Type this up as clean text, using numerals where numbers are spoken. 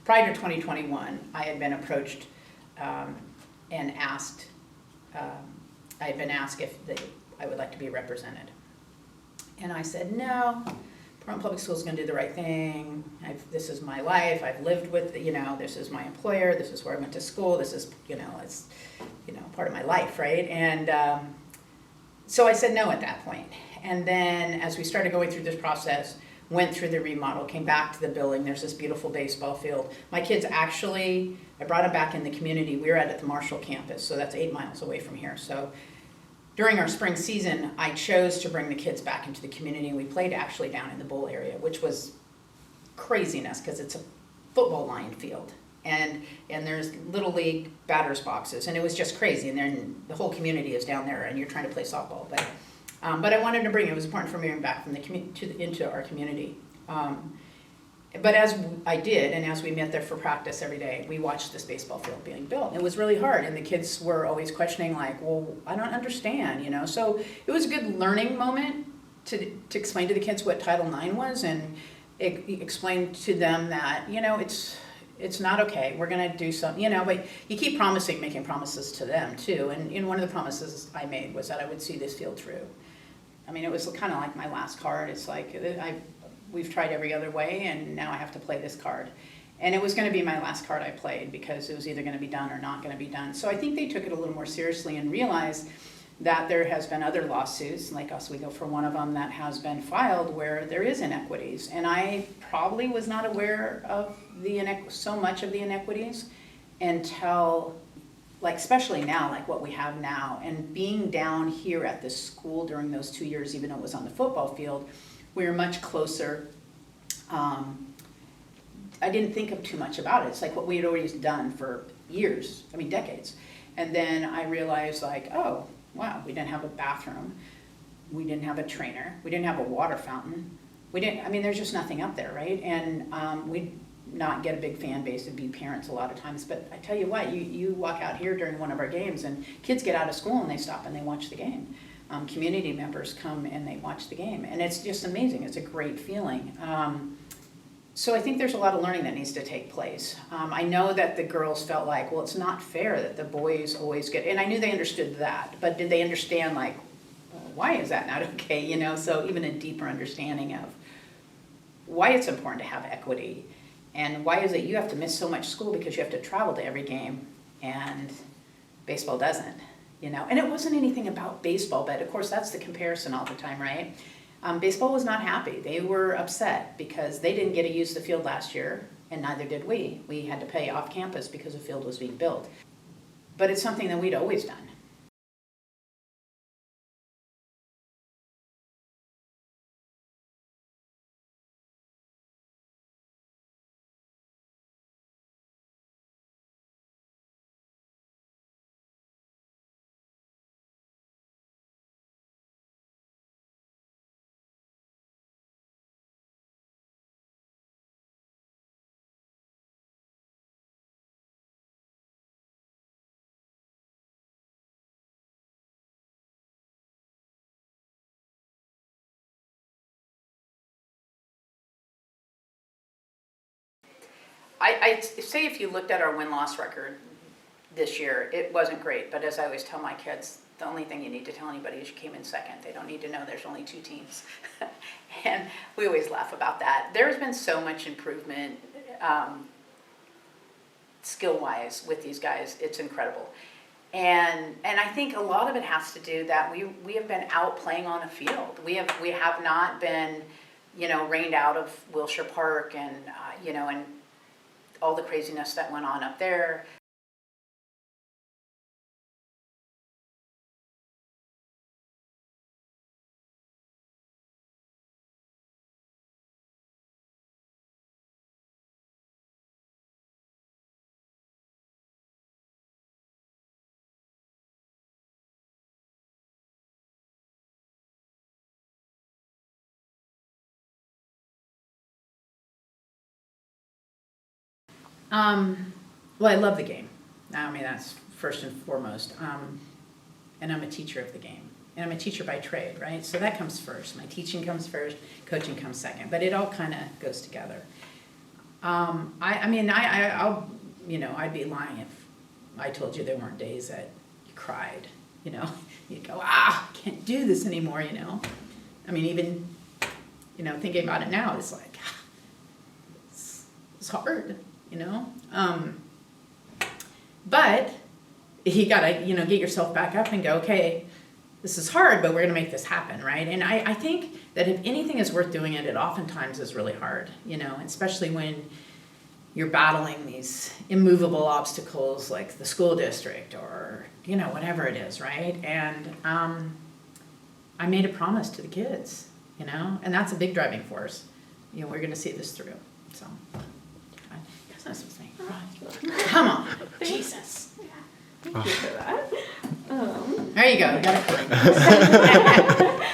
prior to 2021, I had been approached and asked, I had been asked if I would like to be represented. And I said, no, Portland Public Schools is going to do the right thing. This is my life. I've lived with, this is my employer. This is where I went to school. This is, it's, part of my life, right? And so I said no at that point. And then as we started going through this process, went through the remodel, came back to the building. There's this beautiful baseball field. My kids actually, I brought them back in the community. We were at the Marshall campus, so that's 8 miles away from here. So during our spring season, I chose to bring the kids back into the community. We played actually down in the bowl area, which was craziness because it's a football lined field. And there's little league batters boxes, and it was just crazy. And then the whole community is down there, and you're trying to play softball. But I wanted to bring it. It was important for me to bring back from the into our community. But as I did, and as we met there for practice every day, we watched this baseball field being built. It was really hard, and the kids were always questioning, like, well, I don't understand, So it was a good learning moment to explain to the kids what Title IX was, and explain to them that, it's not okay. We're going to do something, but you keep making promises to them too. And one of the promises I made was that I would see this field through. I mean, it was kind of like my last card. It's like we've tried every other way, and now I have to play this card. And it was going to be my last card I played because it was either going to be done or not going to be done. So I think they took it a little more seriously and realized that there has been other lawsuits, like Oswego for one of them, that has been filed where there is inequities. And I probably was not aware of so much of the inequities until, especially now, like what we have now. And being down here at this school during those 2 years, even though it was on the football field, we were much closer. I didn't think of too much about it. It's like what we had always done for years, decades. And then I realized, oh, wow, we didn't have a bathroom, we didn't have a trainer, we didn't have a water fountain, there's just nothing up there, right? And we'd not get a big fan base, it'd be parents a lot of times, but I tell you what, you walk out here during one of our games and kids get out of school and they stop and they watch the game. Community members come and they watch the game, and it's just amazing, it's a great feeling. So I think there's a lot of learning that needs to take place. I know that the girls felt like, well, it's not fair that the boys always get, and I knew they understood that, but did they understand, why is that not okay, So even a deeper understanding of why it's important to have equity, and why is it you have to miss so much school because you have to travel to every game, and baseball doesn't, And it wasn't anything about baseball, but of course that's the comparison all the time, right? Baseball was not happy. They were upset because they didn't get to use the field last year, and neither did we. We had to pay off campus because the field was being built. But it's something that we'd always done. I'd say if you looked at our win-loss record this year, it wasn't great. But as I always tell my kids, the only thing you need to tell anybody is you came in second. They don't need to know there's only 2 teams. And we always laugh about that. There's been so much improvement skill-wise with these guys. It's incredible. And I think a lot of it has to do that we have been out playing on a field. We have not been, rained out of Wilshire Park and, and all the craziness that went on up there. Well, I love the game. That's first and foremost. And I'm a teacher of the game. And I'm a teacher by trade, right? So that comes first. My teaching comes first, coaching comes second. But it all kind of goes together. I mean, I'll, you know, I'd be lying if I told you there weren't days that you cried, you know, you'd go, can't do this anymore, you know. I mean, even, you know, thinking about it now, it's like, it's hard, you know. But you gotta, you know, get yourself back up and go, okay, this is hard, but we're gonna make this happen, right? And I think that if anything is worth doing it, it oftentimes is really hard, you know, especially when you're battling these immovable obstacles like the school district or, you know, whatever it is, right? And I made a promise to the kids, you know, and that's a big driving force. You know, we're gonna see this through, so. That's not supposed to be. Come on, Jesus. Thank you for that. There you go, you got it.